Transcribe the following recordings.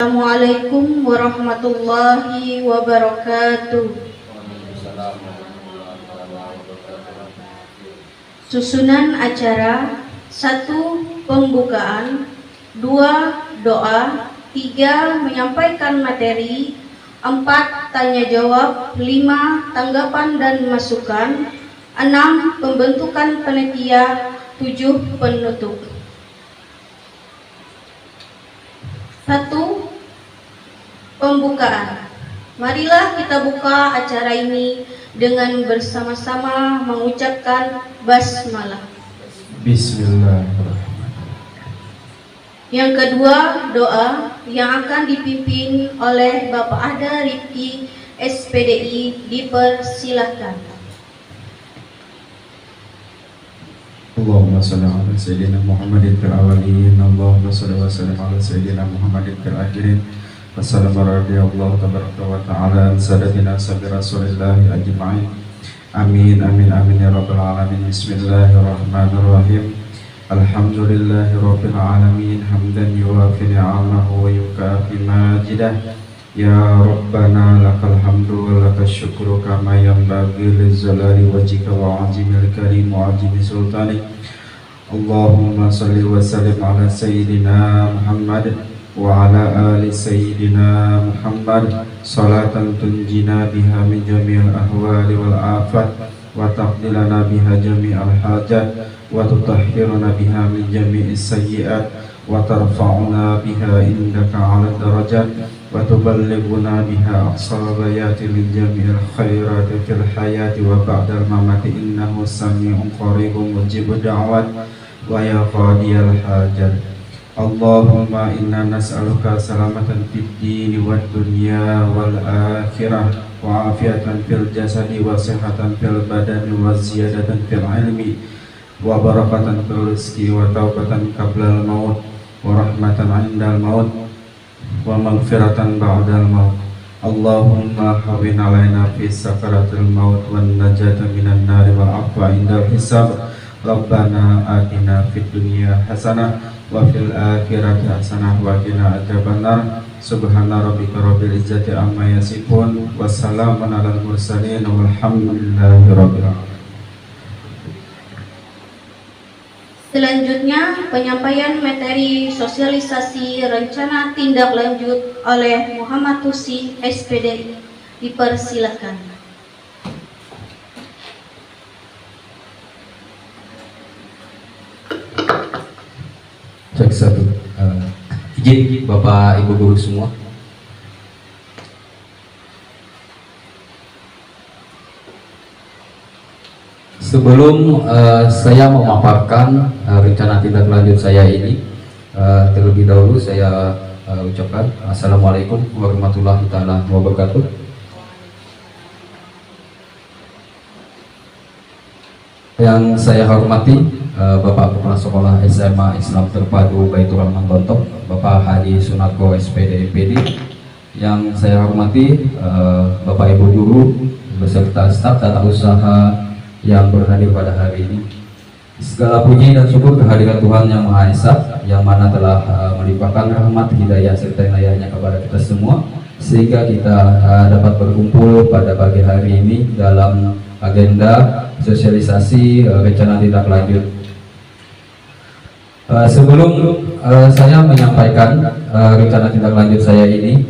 Assalamualaikum warahmatullahi wabarakatuh. Susunan acara: 1. Pembukaan, 2. Doa, 3. Menyampaikan materi, 4. Tanya jawab, 5. Tanggapan dan masukan, 6. Pembentukan panitia, 7. Penutup. 1. Pembukaan. Marilah kita buka acara ini dengan bersama-sama mengucapkan basmalah. Bismillahirrahmanirrahim. Yang kedua, doa yang akan dipimpin oleh Bapak Ada Rifki, SPDI, dipersilahkan. Allahumma salli ala Sayyidina Muhammadin fil awwalin, Allahumma salli wa sallim ala Sayyidina Muhammadin fil akhirin. Wassalamu radhiyallahu tabaraka wa ta'ala an sadatina sabi rasulillahi ajma'in. Amin amin amin ya rabbal alamin. Bismillahirrahmanirrahim. Alhamdulillahi rabbil alamin, hamdan yuwafi ni'amahu wa yukafi majidah. Ya Rabbana lakal hamdu wa lakal syukru kama yanbaghi lizzalali wajhika wa azimil karim wa azimi sultani. Allahumma salli wa sallim ala Sayyidina Muhammad wa ala ali Sayyidina Muhammad salatan tunjina biha min jami'il ahwali wal afat wa taqdilana biha jami'al hajat wa tutahhiruna biha min jami'is sayyi'at wa tarfa'una biha indaka 'ala darajat wa tuballighuna biha aqsal ghayati min jami'il khairati fil hayati wa ba'dal mamati innahu sami'un qaribun mujibud da'wat wa ya qadiyal hajat. Allahumma inna nas'aluka salamatan fid dini wad dunya wal akhirah wa afiatan fil jasadi wa sihhatan fil badani wa ziyadatan fil ilmi wa barakatan fil rizqi wa taubatan qablal maut wa rahmatan 'indal maut wa maghfiratan ba'dal maut. Allahumma hawwin 'alaina fi sakaratil maut wan najata minan nari wal 'afwa 'indal hisab. Rabbana atina fid dunya hasanah wa fil akhirati hasanah wa qina adzabannar. Subhana rabbika rabbil izzati amma yasifun wa salamun 'alal mursalin walhamdulillahi rabbil alamin. Selanjutnya, penyampaian materi sosialisasi rencana tindak lanjut oleh Muhammad Husin, SPDI, dipersilakan. Cek satu. Izin Bapak Ibu guru semua. Sebelum saya memaparkan rencana tindak lanjut saya ini, terlebih dahulu saya ucapkan Assalamualaikum warahmatullahi taala wabarakatuh. Yang saya hormati Bapak Kepala Sekolah SMA Islam Terpadu Baitur Rahman Tontok, Bapak Haji Sunarko SPD PD. Yang saya hormati Bapak Ibu guru beserta staf tata usaha yang berhadir pada hari ini. Segala puji dan syukur kehadiran Tuhan Yang Maha Esa, yang mana telah melimpahkan rahmat, hidayah serta inayahnya kepada kita semua, sehingga kita dapat berkumpul pada pagi hari ini dalam agenda sosialisasi rencana tindak lanjut. Sebelum saya menyampaikan rencana tindak lanjut saya ini,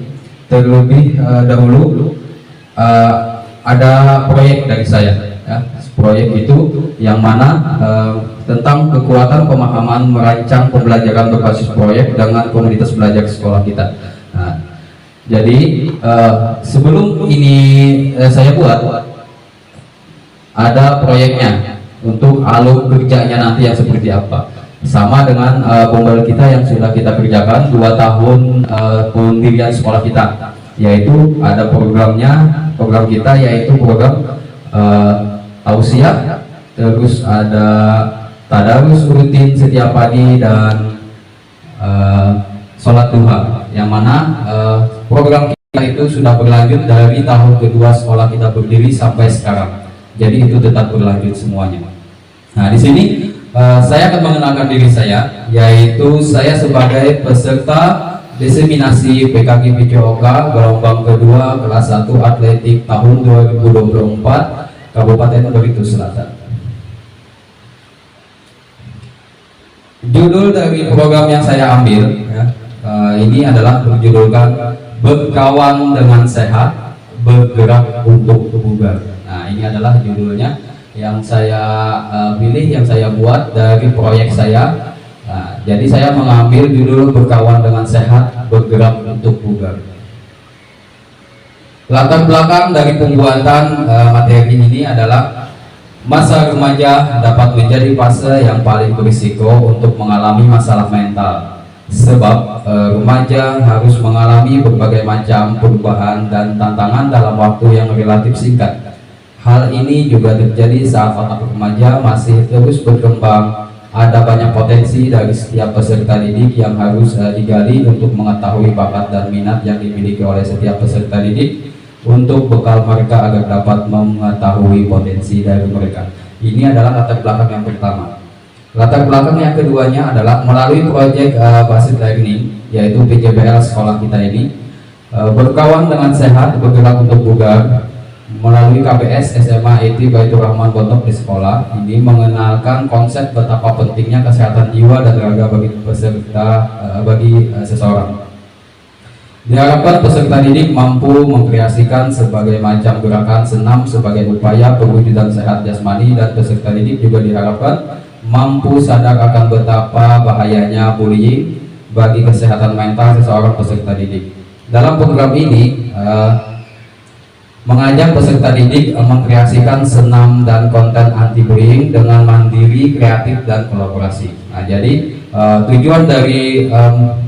terlebih dahulu ada proyek dari saya. Ya, proyek itu yang mana tentang kekuatan pemahaman merancang pembelajaran berbasis proyek dengan komunitas belajar sekolah kita. Nah, jadi sebelum ini saya buat, ada proyeknya untuk alur kerjanya nanti yang seperti apa. Sama dengan pembelajaran kita yang sudah kita kerjakan 2 tahun pendirian sekolah kita, yaitu ada program kita yaitu program tausiah, terus ada tadarus rutin setiap pagi dan sholat duha, yang mana program kita itu sudah berlanjut dari tahun kedua sekolah kita berdiri sampai sekarang. Jadi itu tetap berlanjut semuanya. Nah, di sini saya akan mengenalkan diri saya, yaitu saya sebagai peserta diseminasi PKG PJOK gelombang kedua kelas 1 atletik tahun 2024 Kabupaten Bogor Selatan. Judul dari program yang saya ambil ya, ini adalah berjudulkan Berkawan dengan Sehat, Bergerak untuk Bugar. Nah, ini adalah judulnya yang saya pilih, yang saya buat dari proyek saya. Nah, jadi saya mengambil judul Berkawan dengan Sehat, Bergerak untuk Bugar. Latar belakang dari pembuatan materi ini adalah masa remaja dapat menjadi fase yang paling berisiko untuk mengalami masalah mental, sebab remaja harus mengalami berbagai macam perubahan dan tantangan dalam waktu yang relatif singkat. Hal ini juga terjadi saat otak remaja masih terus berkembang. Ada banyak potensi dari setiap peserta didik yang harus digali untuk mengetahui bakat dan minat yang dimiliki oleh setiap peserta didik untuk bekal mereka agar dapat mengetahui potensi dari mereka. Ini adalah latar belakang yang pertama. Latar belakang yang keduanya adalah melalui proyek basis learning, yaitu PJBL sekolah kita ini, berkawan dengan sehat, bergerak untuk bugar. Melalui KBS SMA IT Baitur Rahman Bontok di sekolah ini mengenalkan konsep betapa pentingnya kesehatan jiwa dan raga bagi peserta, bagi seseorang. Diharapkan peserta didik mampu mengkreasikan sebagai macam gerakan senam sebagai upaya perwujudan sehat jasmani, dan peserta didik juga diharapkan mampu sadar akan betapa bahayanya bullying bagi kesehatan mental seseorang peserta didik. Dalam program ini mengajak peserta didik mengkreasikan senam dan konten anti bullying dengan mandiri, kreatif, dan kolaborasi. Nah, jadi tujuan dari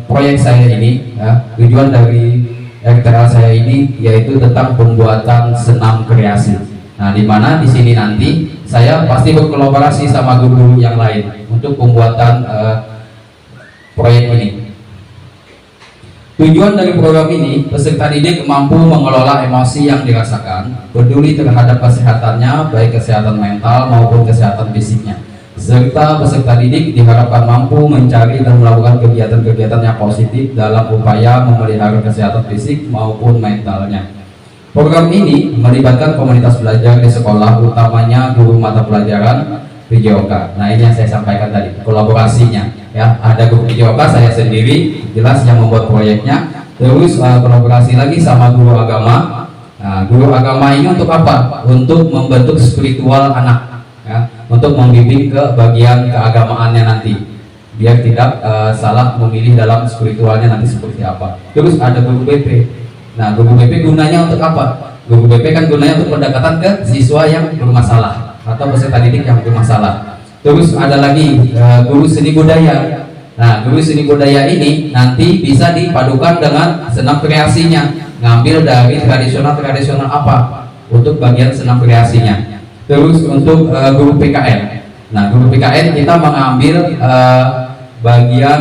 proyek saya ini, tujuan dari RTL saya ini yaitu tentang pembuatan senam kreasi. Nah, di mana di sini nanti saya pasti berkolaborasi sama guru yang lain untuk pembuatan proyek ini. Tujuan dari program ini, peserta didik mampu mengelola emosi yang dirasakan, peduli terhadap kesehatannya, baik kesehatan mental maupun kesehatan fisiknya, serta peserta didik diharapkan mampu mencari dan melakukan kegiatan-kegiatan yang positif dalam upaya memelihara kesehatan fisik maupun mentalnya. Program ini melibatkan komunitas belajar di sekolah, utamanya guru mata pelajaran PJOK. Nah, ini yang saya sampaikan tadi, kolaborasinya. Ya, ada guru PJOK, saya sendiri jelas yang membuat proyeknya. Terus kolaborasi lagi sama guru agama. Nah, guru agama ini untuk apa? Untuk membentuk spiritual anak, ya, untuk membimbing ke bagian keagamaannya nanti, biar tidak salah memilih dalam spiritualnya nanti seperti apa. Terus ada guru BP. Nah, guru BP gunanya untuk apa? Guru BP kan gunanya untuk pendekatan ke siswa yang bermasalah atau peserta didik yang bermasalah. Terus ada lagi guru seni budaya. Nah, guru seni budaya ini nanti bisa dipadukan dengan senam kreasinya, ngambil dari tradisional apa untuk bagian senam kreasinya. Terus untuk guru PKN. Nah, guru PKN kita mengambil bagian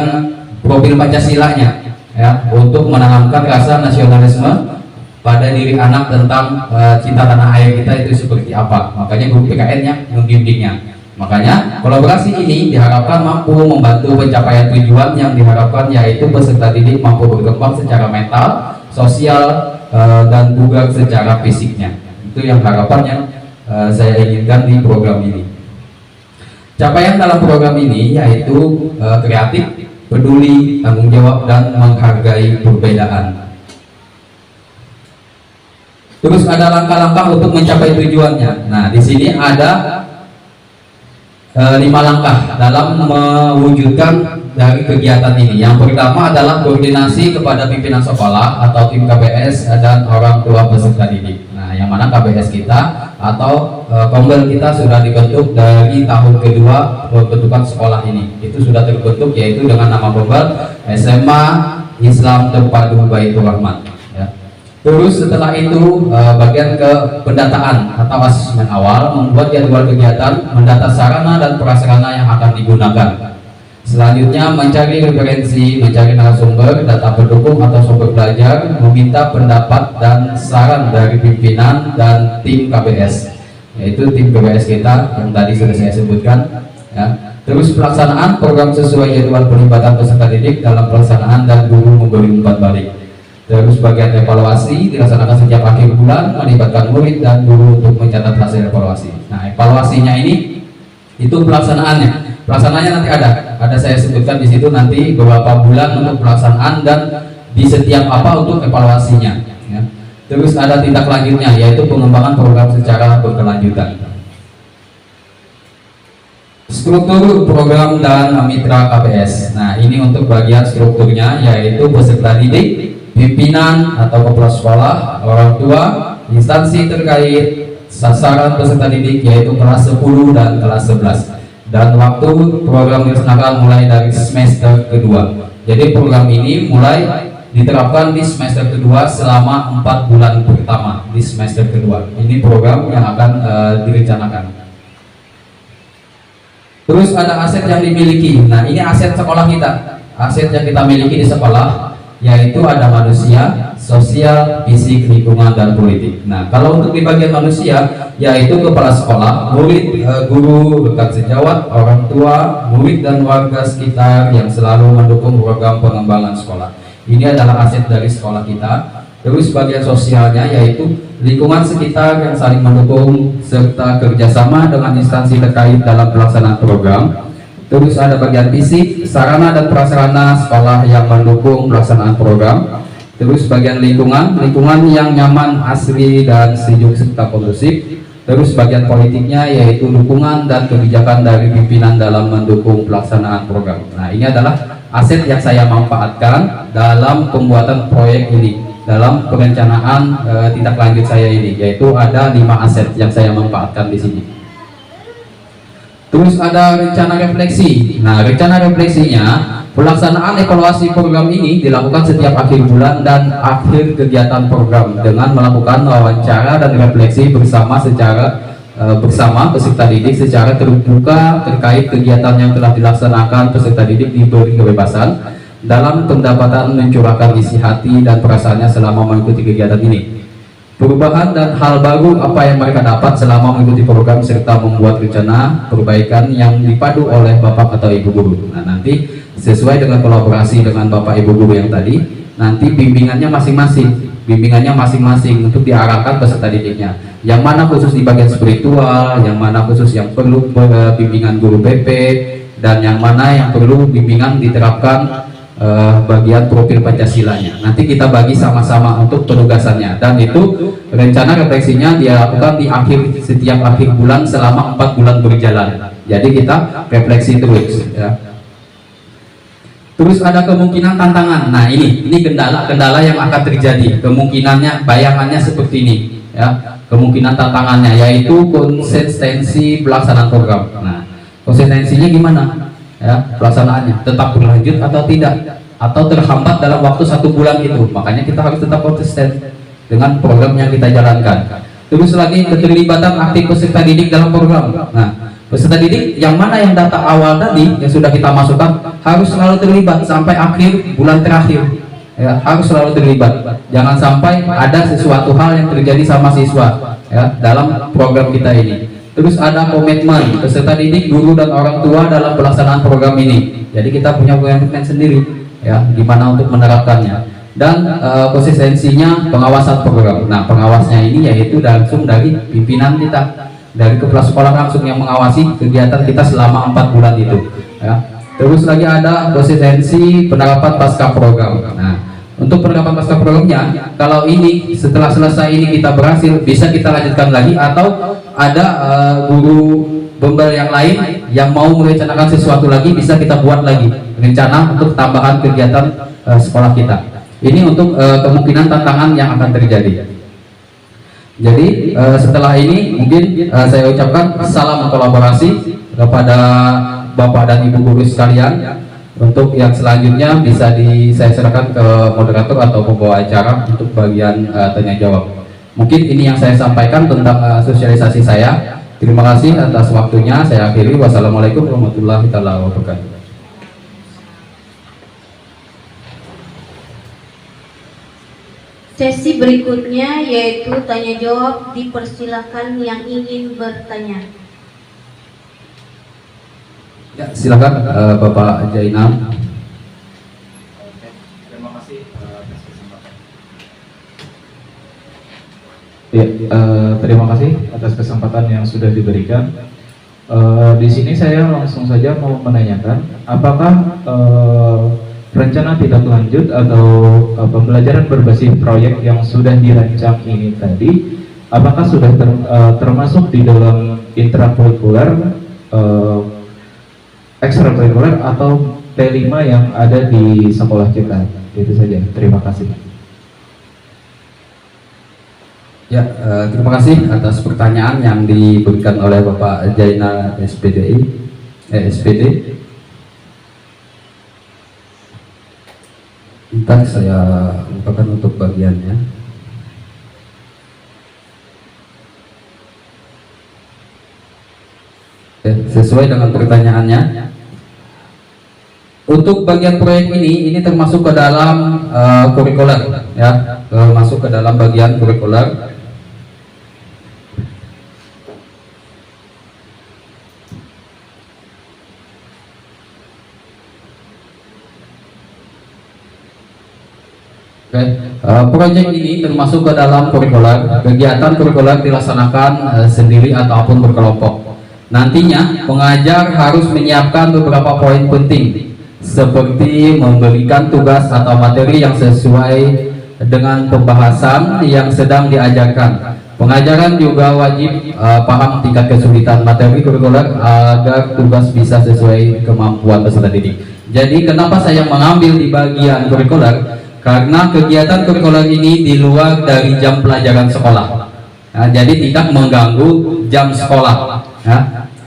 profil Pancasilanya, ya, untuk menanamkan rasa nasionalisme pada diri anak tentang cinta tanah air kita itu seperti apa. Makanya guru PKN yang membimbingnya. Makanya kolaborasi ini diharapkan mampu membantu pencapaian tujuan yang diharapkan, yaitu peserta didik mampu berkembang secara mental, sosial, dan juga secara fisiknya. Itu yang harapannya saya inginkan di program ini. Capaian dalam program ini yaitu kreatif, peduli, tanggung jawab, dan menghargai perbedaan. Terus ada langkah-langkah untuk mencapai tujuannya. Nah, di sini ada 5 langkah dalam mewujudkan dari kegiatan ini. Yang pertama adalah koordinasi kepada pimpinan sekolah atau tim KBS dan orang tua peserta didik. Nah, yang mana KBS kita atau Kombel kita sudah dibentuk dari tahun kedua pembentukan sekolah ini. Itu sudah terbentuk, yaitu dengan nama Kombel SMA Islam Terpadu Baitur Rahman. Terus setelah itu bagian ke pendataan atau asesmen awal, membuat jadwal kegiatan, mendata sarana dan prasarana yang akan digunakan. Selanjutnya mencari referensi, mencari narasumber, data pendukung atau sumber belajar, meminta pendapat dan saran dari pimpinan dan tim KBS, yaitu tim KBS kita yang tadi sudah saya sebutkan, ya. Terus pelaksanaan program sesuai jadwal pelibatan peserta didik dalam pelaksanaan dan guru memberi umpan balik. Terus bagian evaluasi dilaksanakan setiap akhir bulan, melibatkan murid dan guru untuk mencatat hasil evaluasi. Nah, evaluasinya ini itu pelaksanaannya. Pelaksanaannya nanti ada saya sebutkan di situ nanti beberapa bulan untuk pelaksanaan dan di setiap apa untuk evaluasinya. Ya. Terus ada tindak lanjutnya yaitu pengembangan program secara berkelanjutan. Struktur program dan mitra KPS. Nah, ini untuk bagian strukturnya yaitu peserta didik, pimpinan atau kepala sekolah, orang tua, instansi terkait, sasaran peserta didik yaitu kelas 10 dan kelas 11. Dan waktu program dilaksanakan mulai dari semester kedua. Jadi program ini mulai diterapkan di semester kedua selama 4 bulan pertama di semester kedua. Ini program yang akan direncanakan. Terus ada aset yang dimiliki. Nah, ini aset sekolah kita. Aset yang kita miliki di sekolah yaitu ada manusia, sosial, fisik, lingkungan, dan politik. Nah, kalau untuk di bagian manusia yaitu kepala sekolah, murid, guru, rekan sejawat, orang tua, murid, dan warga sekitar yang selalu mendukung program pengembangan sekolah. Ini adalah aset dari sekolah kita. Terus bagian sosialnya yaitu lingkungan sekitar yang saling mendukung serta kerjasama dengan instansi terkait dalam pelaksanaan program. Terus ada bagian fisik, sarana dan prasarana sekolah yang mendukung pelaksanaan program. Terus bagian lingkungan yang nyaman, asri, dan sejuk serta kondusif. Terus bagian politiknya yaitu dukungan dan kebijakan dari pimpinan dalam mendukung pelaksanaan program. Nah, ini adalah aset yang saya manfaatkan dalam pembuatan proyek ini. Dalam perencanaan tindak lanjut saya ini, yaitu ada 5 aset yang saya manfaatkan di sini. Terus ada rencana refleksi. Nah, rencana refleksinya pelaksanaan evaluasi program ini dilakukan setiap akhir bulan dan akhir kegiatan program dengan melakukan wawancara dan refleksi bersama peserta didik secara terbuka terkait kegiatan yang telah dilaksanakan. Peserta didik diberi kebebasan dalam pendapatan mencurahkan isi hati dan perasaannya selama mengikuti kegiatan ini. Perubahan dan hal baru apa yang mereka dapat selama mengikuti program serta membuat rencana perbaikan yang dipadu oleh Bapak atau Ibu Guru. Nah, nanti sesuai dengan kolaborasi dengan Bapak Ibu Guru yang tadi, nanti bimbingannya masing-masing untuk diarahkan peserta didiknya. Yang mana khusus di bagian spiritual, yang mana khusus yang perlu bimbingan guru BP, dan yang mana yang perlu bimbingan diterapkan bagian profil Pancasilanya. Nanti kita bagi sama-sama untuk penugasannya, dan itu rencana refleksinya dilakukan di setiap akhir bulan selama 4 bulan berjalan. Jadi kita refleksi terus ya. Terus ada kemungkinan tantangan. Nah, ini kendala yang akan terjadi. Kemungkinannya, bayangannya seperti ini ya. Kemungkinan tantangannya yaitu konsistensi pelaksanaan program. Nah, konsistensinya gimana? Ya, pelaksanaannya tetap berlanjut atau tidak, atau terhambat dalam waktu 1 bulan itu. Makanya kita harus tetap konsisten dengan program yang kita jalankan. Terus lagi keterlibatan aktif peserta didik dalam program. Nah, peserta didik yang mana yang data awal tadi yang sudah kita masukkan harus selalu terlibat sampai akhir bulan terakhir. Ya, harus selalu terlibat. Jangan sampai ada sesuatu hal yang terjadi sama siswa ya dalam program kita ini. Terus ada komitmen peserta didik, guru, dan orang tua dalam pelaksanaan program ini. Jadi kita punya komitmen sendiri ya gimana untuk menerapkannya. Dan konsistensinya pengawasan program. Nah, pengawasnya ini yaitu langsung dari pimpinan kita, dari kepala sekolah langsung yang mengawasi kegiatan kita selama 4 bulan itu ya. Terus lagi ada konsistensi penerapan pasca program. Nah, untuk penerapan pasca programnya, kalau ini setelah selesai ini kita berhasil, bisa kita lanjutkan lagi, atau ada guru bimbel yang lain yang mau merencanakan sesuatu lagi, bisa kita buat lagi rencana untuk tambahan kegiatan sekolah kita. Ini untuk kemungkinan tantangan yang akan terjadi. Jadi setelah ini mungkin saya ucapkan salam kolaborasi kepada Bapak dan Ibu Guru sekalian. Untuk yang selanjutnya bisa saya serahkan ke moderator atau pembawa acara untuk bagian tanya jawab. Mungkin ini yang saya sampaikan tentang sosialisasi saya. Terima kasih atas waktunya. Saya akhiri. Wassalamualaikum warahmatullahi wabarakatuh. Sesi berikutnya yaitu tanya jawab. Dipersilakan yang ingin bertanya. Ya, silakan Bapak Jainal. Terima kasih atas kesempatan. Ya, terima kasih atas kesempatan yang sudah diberikan. Di sini saya langsung saja mau menanyakan, apakah rencana tindak lanjut atau pembelajaran berbasis proyek yang sudah dirancang ini tadi, apakah sudah termasuk di dalam intrakurikuler, ekstrakurikuler atau T5 yang ada di sekolah kita? Itu saja. Terima kasih. Ya, terima kasih atas pertanyaan yang diberikan oleh Bapak Jainal SPD. Ntar saya bukakan untuk bagiannya. Sesuai dengan pertanyaannya, untuk bagian proyek ini termasuk ke dalam kurikuler, ya, masuk ke dalam bagian kurikuler. Proyek ini termasuk ke dalam kurikuler. Kegiatan kurikuler dilaksanakan sendiri ataupun berkelompok. Nantinya pengajar harus menyiapkan beberapa poin penting, seperti memberikan tugas atau materi yang sesuai dengan pembahasan yang sedang diajarkan. Pengajaran juga wajib paham tingkat kesulitan materi kurikuler agar tugas bisa sesuai kemampuan peserta didik. Jadi kenapa saya mengambil di bagian kurikuler? Karena kegiatan kurikuler ini di luar dari jam pelajaran sekolah, jadi tidak mengganggu jam sekolah.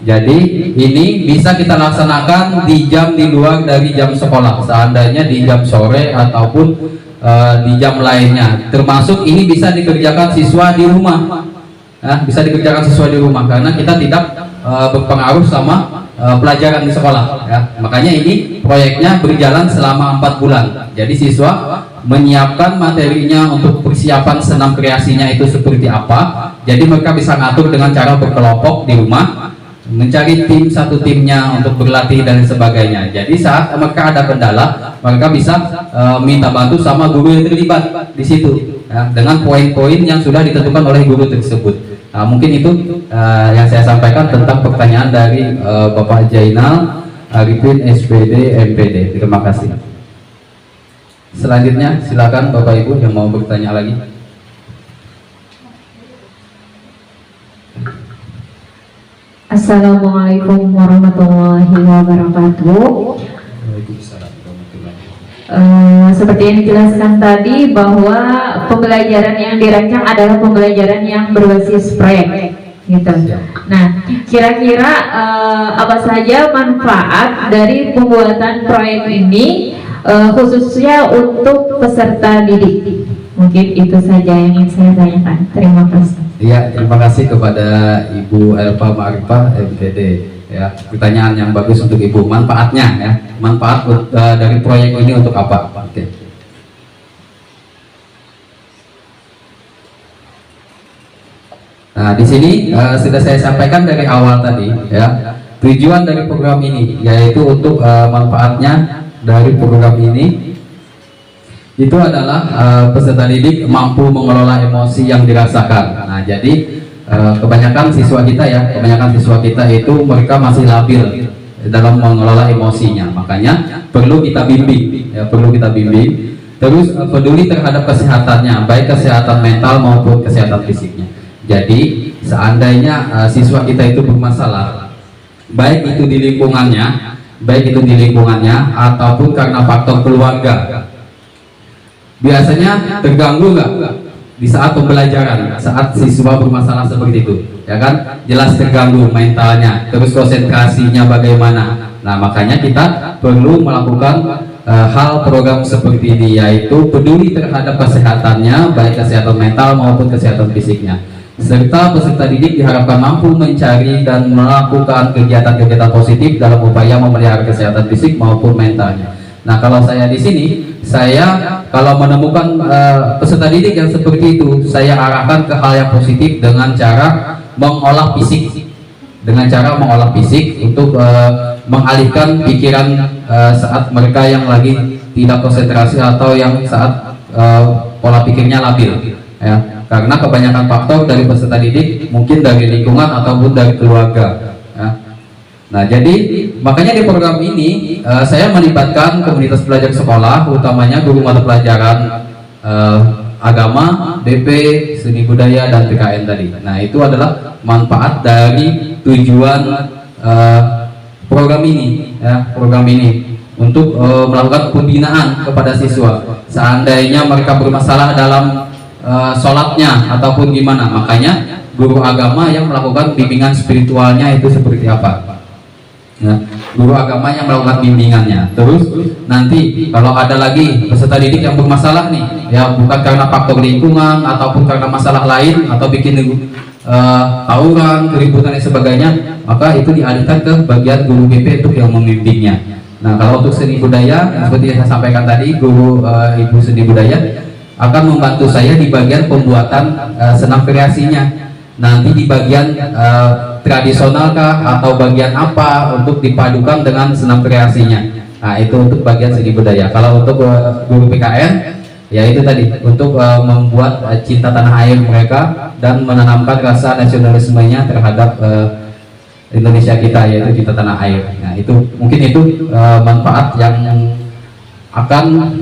Jadi ini bisa kita laksanakan di jam di luar dari jam sekolah, seandainya di jam sore ataupun di jam lainnya. Termasuk ini bisa dikerjakan siswa di rumah, bisa dikerjakan siswa di rumah karena kita tidak berpengaruh sama pelajaran di sekolah. Makanya ini proyeknya berjalan selama 4 bulan. Jadi siswa menyiapkan materinya untuk persiapan senam kreasinya itu seperti apa. Jadi mereka bisa ngatur dengan cara berkelompok di rumah, mencari satu timnya untuk berlatih dan sebagainya. Jadi saat mereka ada kendala, mereka bisa minta bantu sama guru yang terlibat di situ, dengan poin-poin yang sudah ditentukan oleh guru tersebut. Mungkin itu yang saya sampaikan tentang pertanyaan dari Bapak Jainal Arifin SPD MPD. Terima kasih. Selanjutnya silakan Bapak Ibu yang mau bertanya lagi. Assalamualaikum warahmatullahi wabarakatuh. Seperti yang dijelaskan tadi bahwa pembelajaran yang dirancang adalah pembelajaran yang berbasis proyek, gitu. Nah, kira-kira apa saja manfaat dari pembuatan proyek ini, khususnya untuk peserta didik? Mungkin itu saja yang ingin saya tanyakan. Terima kasih. Iya, terima kasih kepada Ibu Elva Ma'rifah MPD. Ya, pertanyaan yang bagus untuk Ibu. Manfaatnya, ya, manfaat dari proyek ini untuk apa? Oke. Nah, di sini sudah saya sampaikan dari awal tadi, ya, tujuan dari program ini yaitu untuk manfaatnya dari program ini itu adalah peserta didik mampu mengelola emosi yang dirasakan. Nah, jadi kebanyakan siswa kita itu mereka masih labil dalam mengelola emosinya. Makanya perlu kita bimbing, ya, perlu kita bimbing. Terus peduli terhadap kesehatannya, baik kesehatan mental maupun kesehatan fisiknya. Jadi seandainya siswa kita itu bermasalah, baik itu di lingkungannya ataupun karena faktor keluarga, biasanya terganggu nggak di saat pembelajaran, saat siswa bermasalah seperti itu, ya kan? Jelas terganggu mentalnya, terus konsentrasinya bagaimana. Nah, makanya kita perlu melakukan hal program seperti ini, yaitu peduli terhadap kesehatannya, baik kesehatan mental maupun kesehatan fisiknya. Serta peserta didik diharapkan mampu mencari dan melakukan kegiatan-kegiatan positif dalam upaya memelihara kesehatan fisik maupun mentalnya. Nah, kalau saya di sini, saya kalau menemukan peserta didik yang seperti itu, saya arahkan ke hal yang positif dengan cara mengolah fisik, dengan cara mengolah fisik untuk mengalihkan pikiran saat mereka yang lagi tidak konsentrasi atau yang saat pola pikirnya labil, ya. Karena kebanyakan faktor dari peserta didik mungkin dari lingkungan ataupun dari keluarga, ya. Nah, jadi makanya di program ini saya melibatkan komunitas belajar sekolah, utamanya guru mata pelajaran agama, BP, seni budaya, dan PKN tadi. Nah, itu adalah manfaat dari tujuan program ini, ya, program ini untuk melakukan pembinaan kepada siswa. Seandainya mereka bermasalah dalam sholatnya ataupun gimana, makanya guru agama yang melakukan bimbingan spiritualnya itu seperti apa. Ya, guru agama yang melakukan bimbingannya. Terus nanti kalau ada lagi peserta didik yang bermasalah nih, ya bukan karena faktor lingkungan ataupun karena masalah lain atau bikin tawuran, keributan dan sebagainya, maka itu dialihkan ke bagian guru BP untuk yang membimbingnya. Nah, kalau untuk seni budaya, seperti yang saya sampaikan tadi, guru ibu seni budaya akan membantu saya di bagian pembuatan senam kreasinya. Nanti di bagian tradisional kah atau bagian apa untuk dipadukan dengan senam kreasinya. Nah, itu untuk bagian seni budaya. Kalau untuk guru PKN, ya itu tadi untuk membuat cinta tanah air mereka dan menanamkan rasa nasionalismenya terhadap Indonesia kita, yaitu cinta tanah air. Nah, itu mungkin itu manfaat yang akan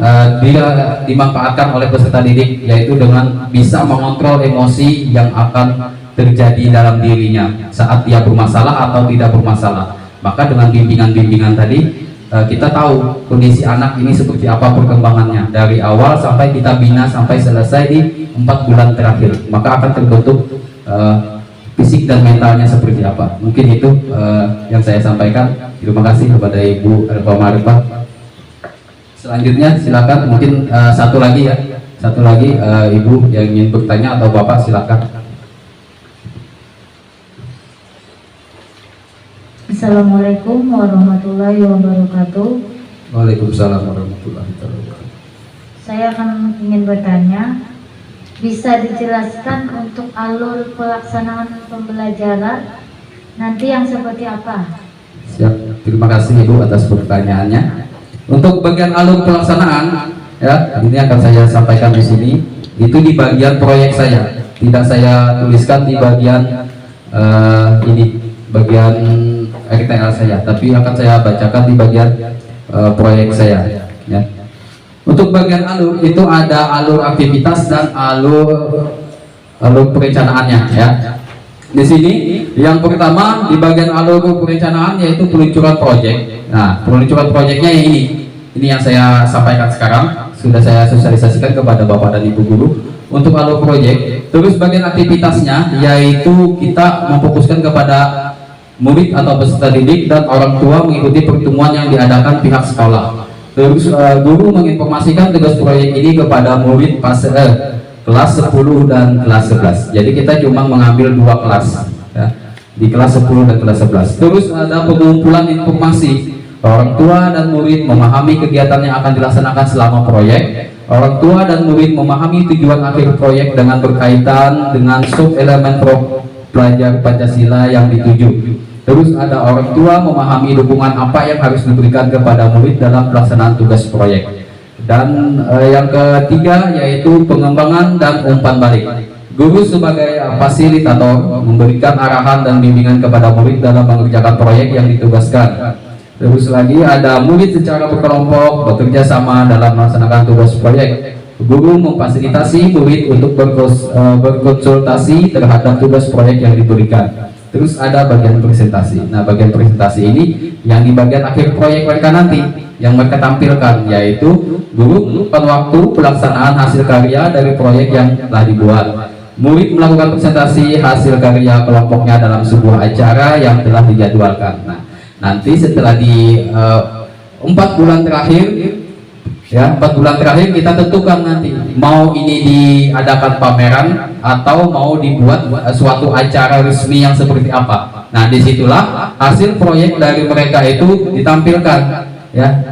dimanfaatkan oleh peserta didik, yaitu dengan bisa mengontrol emosi yang akan terjadi dalam dirinya saat dia bermasalah atau tidak bermasalah. Maka dengan bimbingan-bimbingan tadi kita tahu kondisi anak ini seperti apa perkembangannya dari awal sampai kita bina sampai selesai di 4 bulan terakhir, maka akan terbentuk fisik dan mentalnya seperti apa. Mungkin itu yang saya sampaikan. Terima kasih kepada Ibu Elva Marifah. Selanjutnya silakan, mungkin satu lagi Ibu yang ingin bertanya atau Bapak, silakan. Assalamualaikum warahmatullahi wabarakatuh. Waalaikumsalam warahmatullahi wabarakatuh. Saya akan ingin bertanya, bisa dijelaskan untuk alur pelaksanaan pembelajaran nanti yang seperti apa? Siap, terima kasih Ibu atas pertanyaannya. Untuk bagian alur pelaksanaan, ya ini akan saya sampaikan di sini. Itu di bagian proyek saya, tidak saya tuliskan di bagian bagian RTL saya, tapi akan saya bacakan di bagian proyek saya. Ya. Untuk bagian alur itu ada alur aktivitas dan alur perencanaannya. Ya. Di sini yang pertama di bagian alur perencanaan yaitu peluncuran proyek. Nah, peluncuran proyeknya yang ini yang saya sampaikan sekarang, sudah saya sosialisasikan kepada Bapak dan Ibu guru untuk alur proyek. Terus bagian aktivitasnya yaitu kita memfokuskan kepada murid atau peserta didik dan orang tua mengikuti pertemuan yang diadakan pihak sekolah. Terus guru menginformasikan tugas proyek ini kepada murid kelas 10 dan kelas 11. Jadi kita cuma mengambil 2 kelas, ya, di kelas 10 dan kelas 11. Terus ada pengumpulan informasi. Orang tua dan murid memahami kegiatan yang akan dilaksanakan selama proyek. Orang tua dan murid memahami tujuan akhir proyek dengan berkaitan dengan sub elemen pelajar Pancasila yang dituju. Terus ada orang tua memahami dukungan apa yang harus diberikan kepada murid dalam pelaksanaan tugas proyek. Dan yang ketiga yaitu pengembangan dan umpan balik. Guru sebagai fasilitator memberikan arahan dan bimbingan kepada murid dalam mengerjakan proyek yang ditugaskan. Terus lagi ada murid secara berkelompok bekerja sama dalam melaksanakan tugas proyek. Guru memfasilitasi murid untuk berkonsultasi terhadap tugas proyek yang diberikan. Terus ada bagian presentasi. Nah, bagian presentasi ini yang di bagian akhir proyek mereka nanti yang mereka tampilkan, yaitu guru menentukan waktu pelaksanaan hasil karya dari proyek yang telah dibuat. Murid melakukan presentasi hasil karya kelompoknya dalam sebuah acara yang telah dijadwalkan. Nah, nanti setelah di 4 bulan terakhir, ya 4 bulan terakhir kita tentukan nanti mau ini diadakan pameran atau mau dibuat suatu acara resmi yang seperti apa. Nah, disitulah hasil proyek dari mereka itu ditampilkan, ya,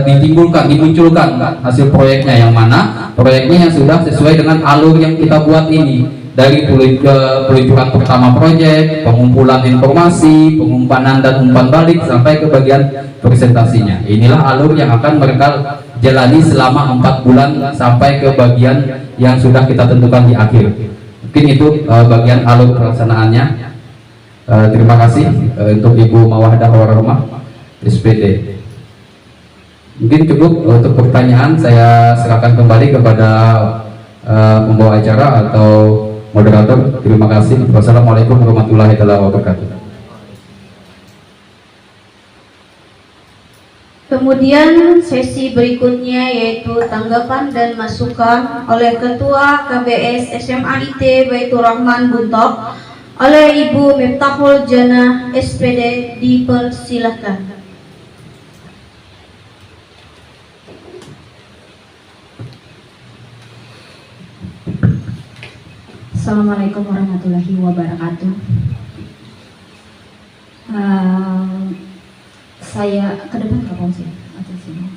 dimunculkan hasil proyeknya yang mana proyeknya yang sudah sesuai dengan alur yang kita buat ini. dari peluncuran pertama proyek, pengumpulan informasi, pengumpanan dan umpan balik sampai ke bagian presentasinya. Inilah alur yang akan mereka jalani selama 4 bulan sampai ke bagian yang sudah kita tentukan di akhir. Mungkin itu bagian alur pelaksanaannya. Terima kasih untuk Ibu Mawahdah Warahmah SPD. Mungkin cukup untuk pertanyaan, saya serahkan kembali kepada pembawa acara atau moderator. Terima kasih. Wassalamualaikum warahmatullahi wabarakatuh. Kemudian sesi berikutnya yaitu tanggapan dan masukan oleh Ketua KBS SMA IT Baitur Rahman Buntok oleh Ibu Miftahul Jannah SPD, dipersilahkan. Assalamualaikum warahmatullahi wabarakatuh. Saya ke depan Kak Fauzi atau sini?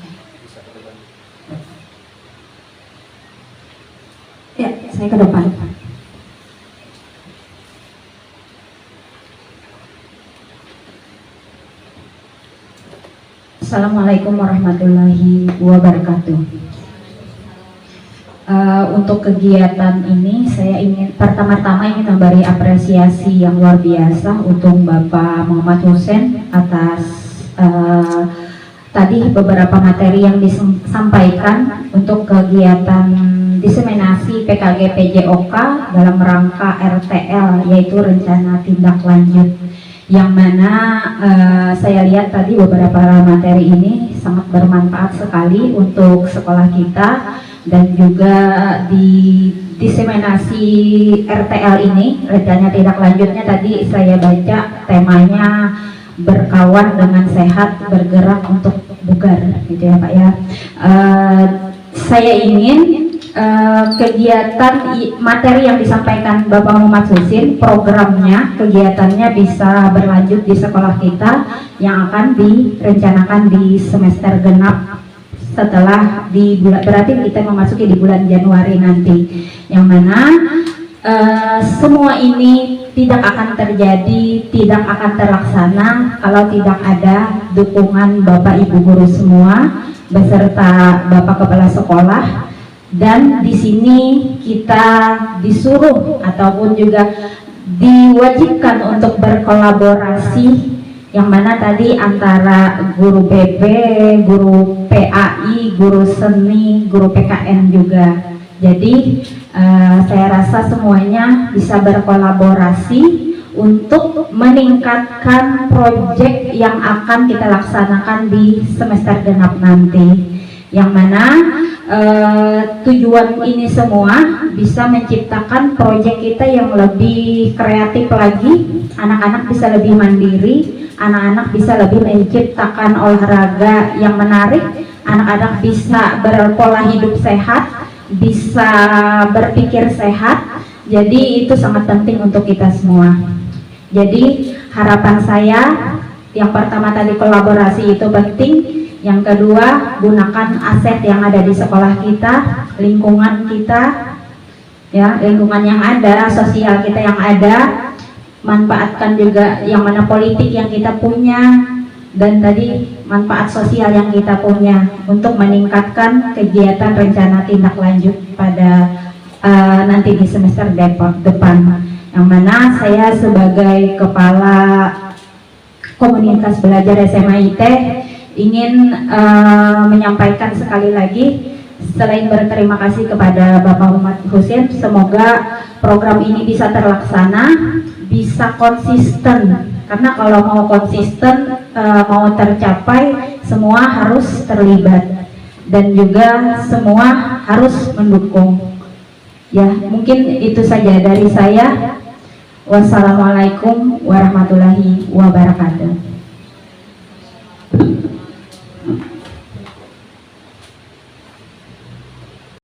Ya, saya ke depan. Assalamualaikum warahmatullahi wabarakatuh. Untuk kegiatan ini saya ingin pertama-tama ingin memberi apresiasi yang luar biasa untuk Bapak Muhammad Hussein atas tadi beberapa materi yang disampaikan untuk kegiatan diseminasi PKG PJOK dalam rangka RTL, yaitu rencana tindak lanjut, yang mana saya lihat tadi beberapa materi ini sangat bermanfaat sekali untuk sekolah kita. Dan juga di diseminasi RTL ini, rencana tindak lanjutnya tadi saya baca temanya berkawan dengan sehat, bergerak untuk bugar, gitu ya Pak ya. Saya ingin kegiatan materi yang disampaikan Bapak Muhammad Husin, programnya, kegiatannya bisa berlanjut di sekolah kita yang akan direncanakan di semester genap setelah di bulan, berarti kita memasuki di bulan Januari nanti, yang mana semua ini tidak akan terjadi, tidak akan terlaksana kalau tidak ada dukungan Bapak Ibu guru semua beserta Bapak Kepala Sekolah. Dan di sini kita disuruh ataupun juga diwajibkan untuk berkolaborasi, yang mana tadi antara guru BP, guru PAI, guru seni, guru PKN juga. Jadi saya rasa semuanya bisa berkolaborasi untuk meningkatkan proyek yang akan kita laksanakan di semester genap nanti, yang mana tujuan ini semua bisa menciptakan proyek kita yang lebih kreatif lagi, anak-anak bisa lebih mandiri, anak-anak bisa lebih menciptakan olahraga yang menarik, anak-anak bisa berpola hidup sehat, bisa berpikir sehat. Jadi itu sangat penting untuk kita semua. Jadi harapan saya, yang pertama tadi kolaborasi itu penting, yang kedua gunakan aset yang ada di sekolah kita, lingkungan kita, ya, lingkungan yang ada, sosial kita yang ada, manfaatkan juga yang mana politik yang kita punya, dan tadi manfaat sosial yang kita punya untuk meningkatkan kegiatan rencana tindak lanjut pada nanti di semester depan, yang mana saya sebagai kepala komunitas belajar SMA IT ingin menyampaikan sekali lagi, selain berterima kasih kepada Bapak Muhammad Husin, semoga program ini bisa terlaksana, bisa konsisten, karena kalau mau konsisten, mau tercapai, semua harus terlibat dan juga semua harus mendukung. Ya, mungkin itu saja dari saya. Wassalamualaikum warahmatullahi wabarakatuh.